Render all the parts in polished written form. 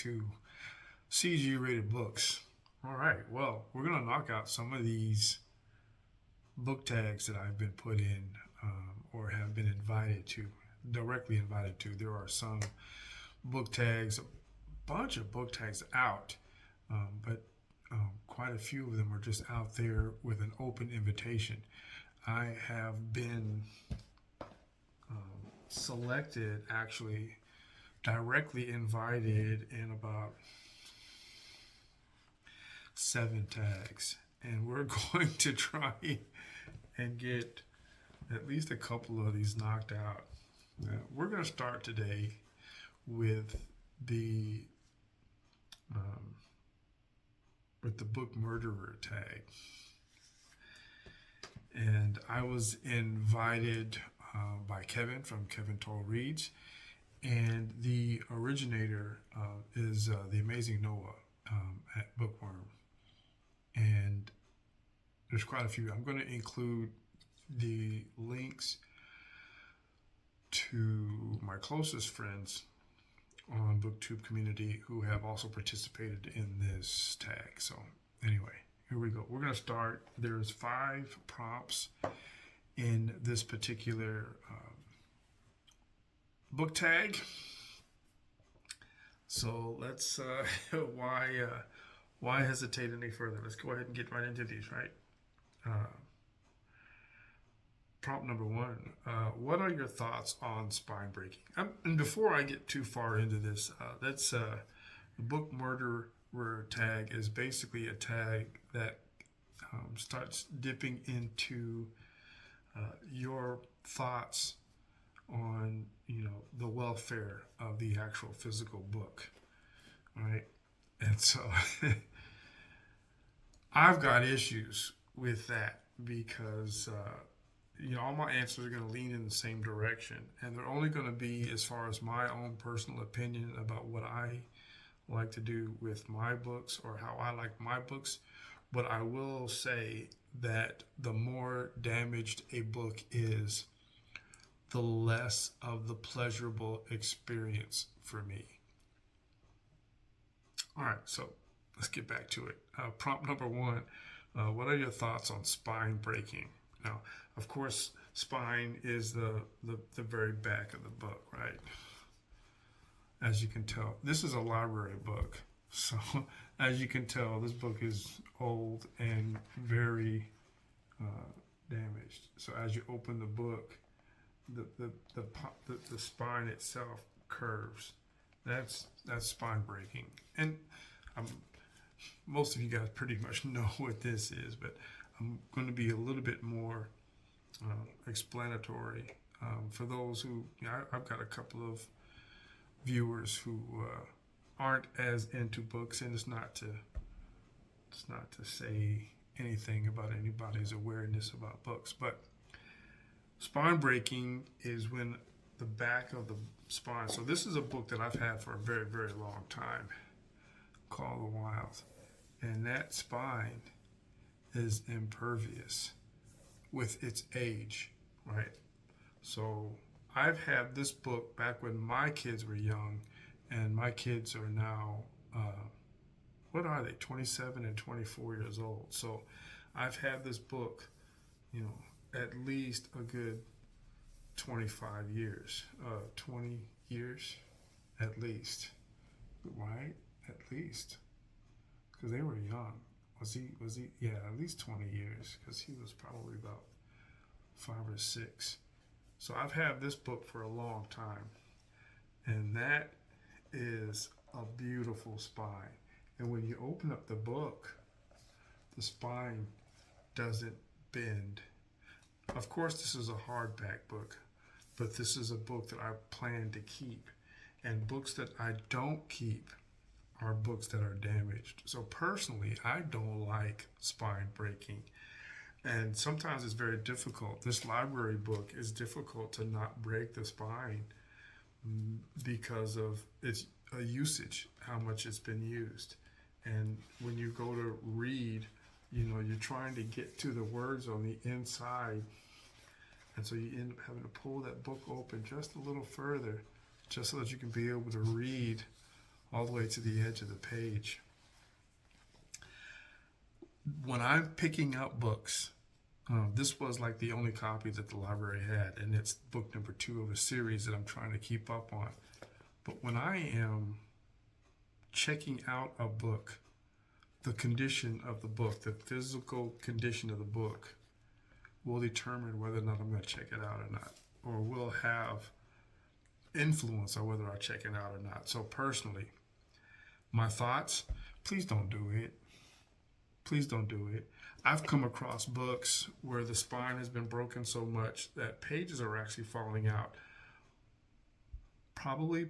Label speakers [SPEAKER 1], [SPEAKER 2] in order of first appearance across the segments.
[SPEAKER 1] to CG rated books. All right, well, we're going to knock out some of these book tags that I've been put in or have been invited to, directly invited to. There are some book tags, a bunch of book tags out, but quite a few of them are just out there with an open invitation. I have been selected, actually, directly invited in about 7 tags, and we're going to try and get at least a couple of these knocked out. We're going to start today with the book murderer tag, and I was invited by Kevin from Kevin Toll Reads, and the originator is the amazing Noah at Bookworm, and there's quite a few. I'm going to include the links to my closest friends on BookTube community who have also participated in this tag. So anyway, here we go. We're going to start. There's 5 prompts in this particular book tag. So let's why hesitate any further? Let's go ahead and get right into these, right? Prompt number 1. What are your thoughts on spine breaking? And before I get too far into this, that's the book murderer tag is basically a tag that starts dipping into your thoughts on the welfare of the actual physical book, right? And so I've got issues with that because all my answers are going to lean in the same direction, and they're only going to be as far as my own personal opinion about what I like to do with my books or how I like my books. But I will say that the more damaged a book is, the less of the pleasurable experience for me. All right, so let's get back to it. Prompt number 1, what are your thoughts on spine breaking? Now, of course, spine is the very back of the book, right? As you can tell, this is a library book. So as you can tell, this book is old and very damaged. So as you open the book, the spine itself curves. That's spine breaking. And most of you guys pretty much know what this is, but I'm going to be a little bit more explanatory for those who I've got a couple of viewers who aren't as into books, and it's not to say anything about anybody's awareness about books, but spine breaking is when the back of the spine. So this is a book that I've had for a very, very long time called The Wild, and that spine is impervious with its age, right? So I've had this book back when my kids were young, and my kids are now, what are they, 27 and 24 years old. So I've had this book, at least a good 25 years, 20 years at least, right? At least, because they were young. Was he? Yeah, at least 20 years, because he was probably about 5 or 6. So I've had this book for a long time, and that is a beautiful spine. And when you open up the book, the spine doesn't bend. Of course, this is a hardback book, but this is a book that I plan to keep. And books that I don't keep are books that are damaged. So personally, I don't like spine breaking. And sometimes it's very difficult. This library book is difficult to not break the spine because of its usage, how much it's been used. And when you go to read, you're trying to get to the words on the inside. And so you end up having to pull that book open just a little further, just so that you can be able to read all the way to the edge of the page. When I'm picking up books, this was like the only copy that the library had, and it's book number 2 of a series that I'm trying to keep up on. But when I am checking out a book, the condition of the book, the physical condition of the book, will determine whether or not I'm going to check it out or not, or will have influence on whether I check it out or not. So personally, my thoughts, please don't do it. Please don't do it. I've come across books where the spine has been broken so much that pages are actually falling out. Probably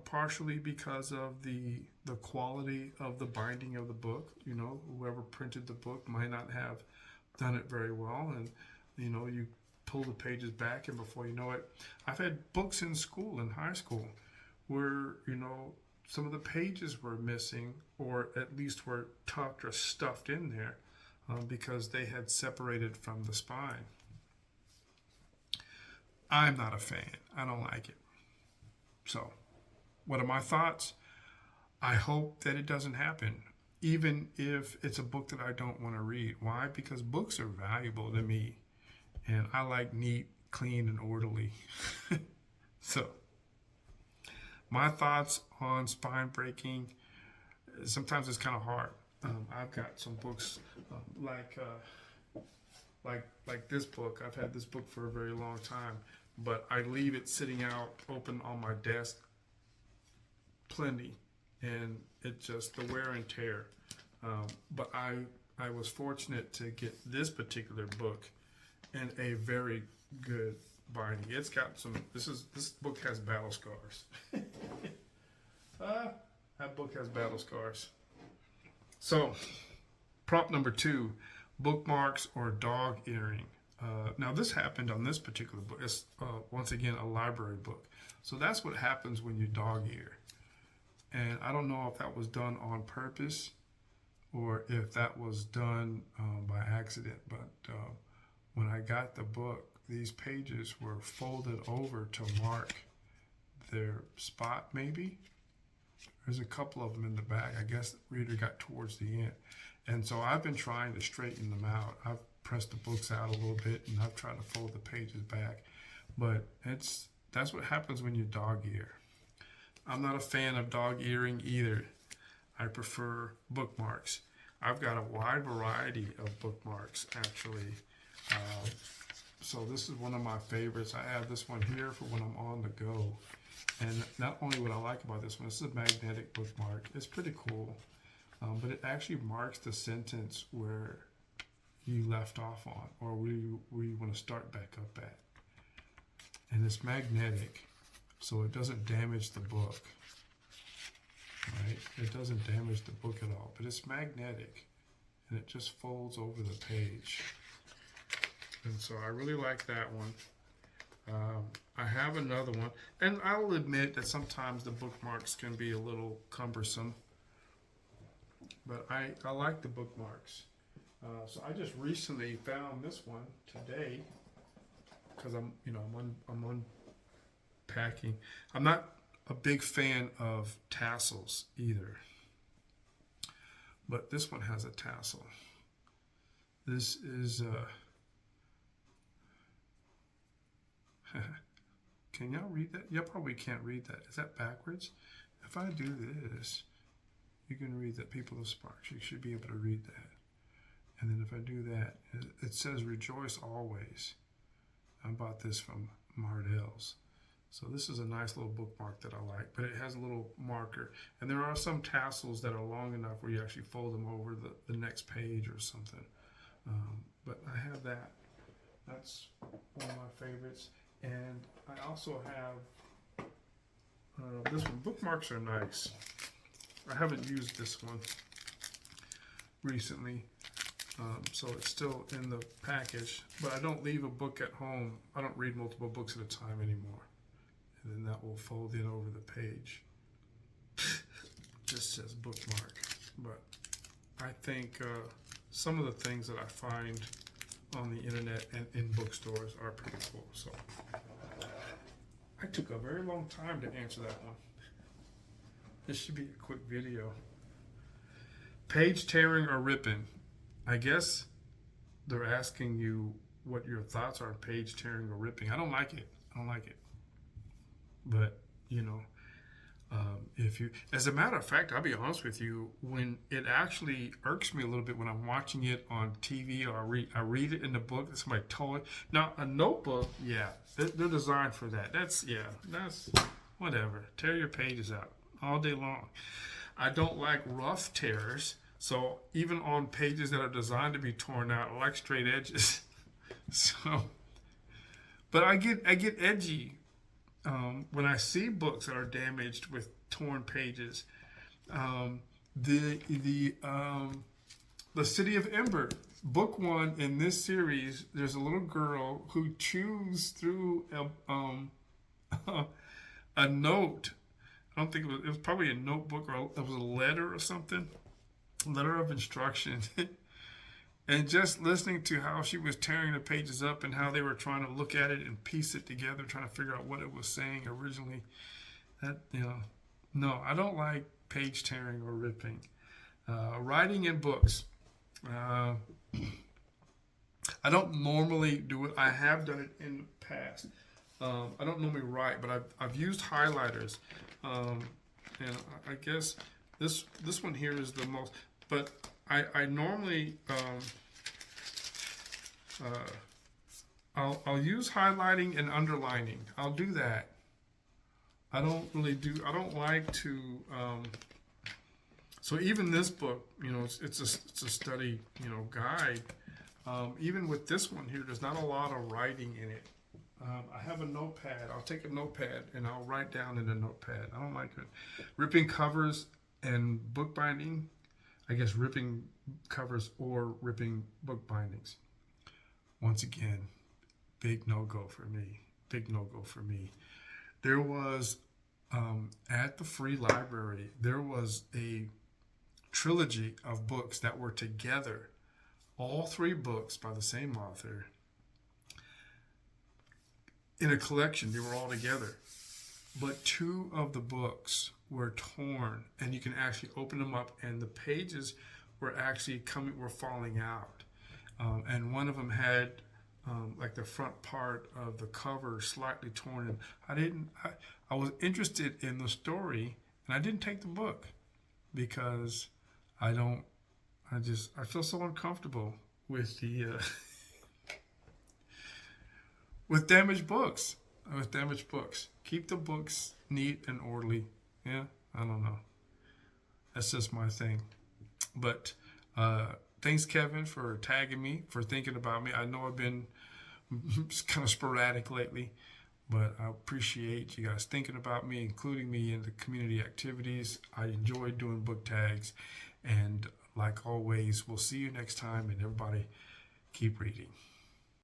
[SPEAKER 1] partially because of the quality of the binding of the book. You know, whoever printed the book might not have done it very well, and you know, you pull the pages back, and before you know it, I've had books in school, in high school, where, you know, some of the pages were missing, or at least were tucked or stuffed in there because they had separated from the spine. I'm not a fan. I don't like it. So, what are my thoughts? I hope that it doesn't happen, even if it's a book that I don't want to read. Why? Because books are valuable to me, and I like neat, clean, and orderly. So, my thoughts on spine breaking, sometimes it's kind of hard. I've got some books like this book. I've had this book for a very long time, but I leave it sitting out open on my desk plenty, and it just, the wear and tear. But I was fortunate to get this particular book in a very good binding. It's got some, this book has battle scars. That book has battle scars. So, prop number 2, bookmarks or dog earring. Now this happened on this particular book. It's once again a library book. So that's what happens when you dog ear. And I don't know if that was done on purpose or if that was done by accident. But when I got the book, these pages were folded over to mark their spot maybe. There's a couple of them in the back. I guess the reader got towards the end. And so I've been trying to straighten them out. I've pressed the books out a little bit, and I've tried to fold the pages back. But that's what happens when you dog ear. I'm not a fan of dog earring either. I prefer bookmarks. I've got a wide variety of bookmarks, actually. So this is one of my favorites. I have this one here for when I'm on the go. And not only what I like about this one, this is a magnetic bookmark. It's pretty cool. But it actually marks the sentence where you left off on, or where you want to start back up at. And it's magnetic, so it doesn't damage the book. Right? It doesn't damage the book at all, but it's magnetic, and it just folds over the page. And so I really like that one. I have another one, and I'll admit that sometimes the bookmarks can be a little cumbersome, but I like the bookmarks. So I just recently found this one today because I'm unpacking. I'm not a big fan of tassels either, but this one has a tassel. This is can y'all read that? You probably can't read that. Is that backwards? If I do this, you can read that. People of Sparks, you should be able to read that. And then if I do that, it says rejoice always. I bought this from Mardell's. So this is a nice little bookmark that I like, but it has a little marker. And there are some tassels that are long enough where you actually fold them over the next page or something. But I have that. That's one of my favorites. And I also have this one. Bookmarks are nice. I haven't used this one recently, so it's still in the package. But I don't leave a book at home. I don't read multiple books at a time anymore. And then that will fold in over the page. Just says bookmark. But I think some of the things that I find on the internet and in bookstores are pretty cool. So I took a very long time to answer that one. This should be a quick video. Page tearing or ripping. I guess they're asking you what your thoughts are on page tearing or ripping. I don't like it. I don't like it. But, you know, if you, as a matter of fact, I'll be honest with you, when it actually irks me a little bit when I'm watching it on TV or I read it in the book that somebody told it. Now, a notebook, yeah, they're designed for that. That's whatever. Tear your pages out all day long. I don't like rough tears. So even on pages that are designed to be torn out, I like straight edges. So, but I get edgy when I see books that are damaged with torn pages. The City of Ember, book 1 in this series. There's a little girl who chews through a note. I don't think it was probably a notebook, or it was a letter or something, letter of instruction. And just listening to how she was tearing the pages up and how they were trying to look at it and piece it together, trying to figure out what it was saying originally. That, no, I don't like page tearing or ripping. Writing in books. I don't normally do it. I have done it in the past. I don't normally write, but I've used highlighters. And I guess this one here is the most. But I normally I'll use highlighting and underlining. I'll do that. I don't like to. So even this book, it's a study, guide. Even with this one here, there's not a lot of writing in it. I have a notepad. I'll take a notepad and I'll write down in the notepad. I don't like it. Ripping covers and bookbinding. I guess ripping covers or ripping book bindings. Once again, big no-go for me. Big no-go for me. There was, at the free library, there was a trilogy of books that were together. All 3 books by the same author. In a collection, they were all together. But 2 of the books were torn, and you can actually open them up, and the pages were actually falling out. And one of them had like the front part of the cover slightly torn. And I was interested in the story, and I didn't take the book because I feel so uncomfortable with the with damaged books. Keep the books neat and orderly. Yeah, I don't know. That's just my thing. But thanks, Kevin, for tagging me, for thinking about me. I know I've been kind of sporadic lately, but I appreciate you guys thinking about me, including me in the community activities. I enjoy doing book tags. And like always, we'll see you next time, and everybody keep reading.